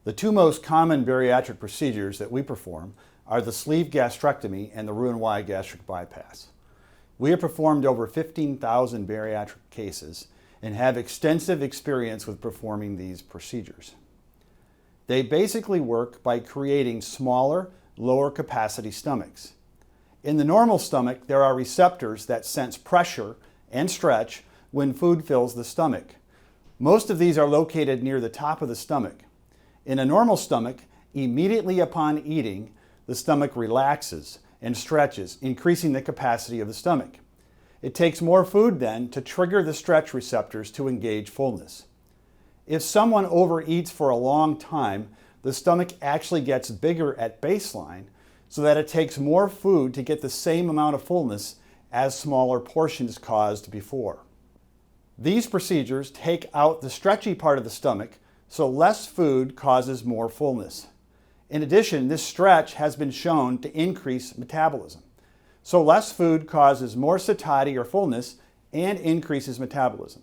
The two most common bariatric procedures that we perform are the sleeve gastrectomy and the RNY gastric bypass. We have performed over 15,000 bariatric cases and have extensive experience with performing these procedures. They basically work by creating smaller, lower capacity stomachs. In the normal stomach, there are receptors that sense pressure and stretch when food fills the stomach. Most of these are located near the top of the stomach. In a normal stomach, immediately upon eating, the stomach relaxes and stretches, increasing the capacity of the stomach. It takes more food then to trigger the stretch receptors to engage fullness. If someone overeats for a long time, the stomach actually gets bigger at baseline so that it takes more food to get the same amount of fullness as smaller portions caused before. These procedures take out the stretchy part of the stomach, so less food causes more fullness. In addition, this stretch has been shown to increase metabolism. So less food causes more satiety or fullness and increases metabolism.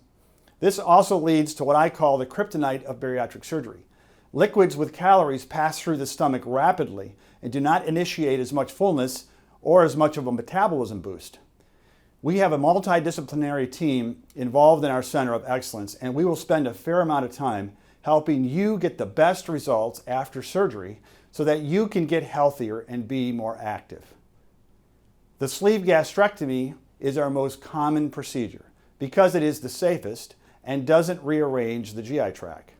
This also leads to what I call the kryptonite of bariatric surgery. Liquids with calories pass through the stomach rapidly and do not initiate as much fullness or as much of a metabolism boost. We have a multidisciplinary team involved in our Center of Excellence, and we will spend a fair amount of time helping you get the best results after surgery so that you can get healthier and be more active. The sleeve gastrectomy is our most common procedure because it is the safest and doesn't rearrange the GI tract.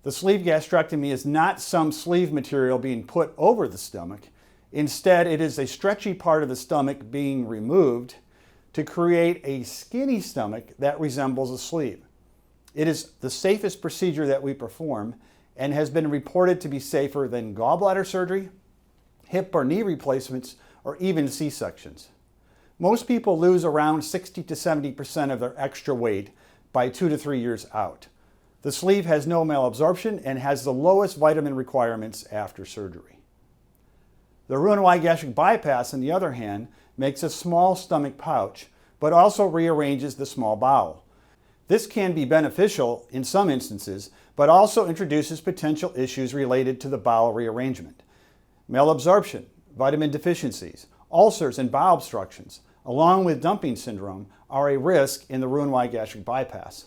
The sleeve gastrectomy is not some sleeve material being put over the stomach. Instead, it is a stretchy part of the stomach being removed to create a skinny stomach that resembles a sleeve. It is the safest procedure that we perform and has been reported to be safer than gallbladder surgery, hip or knee replacements, or even C-sections. Most people lose around 60 to 70% of their extra weight by 2 to 3 years out. The sleeve has no malabsorption and has the lowest vitamin requirements after surgery. The RNY gastric bypass, on the other hand, makes a small stomach pouch, but also rearranges the small bowel. This can be beneficial in some instances, but also introduces potential issues related to the bowel rearrangement. Malabsorption, vitamin deficiencies, ulcers and bowel obstructions, along with dumping syndrome, are a risk in the RNY gastric bypass.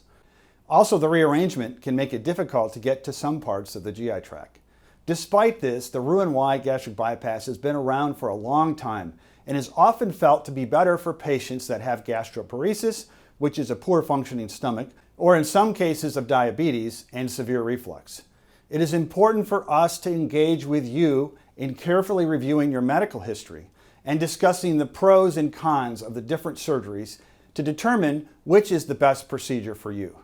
Also, the rearrangement can make it difficult to get to some parts of the GI tract. Despite this, the RNY gastric bypass has been around for a long time and is often felt to be better for patients that have gastroparesis, which is a poor functioning stomach, or in some cases of diabetes and severe reflux. It is important for us to engage with you in carefully reviewing your medical history and discussing the pros and cons of the different surgeries to determine which is the best procedure for you.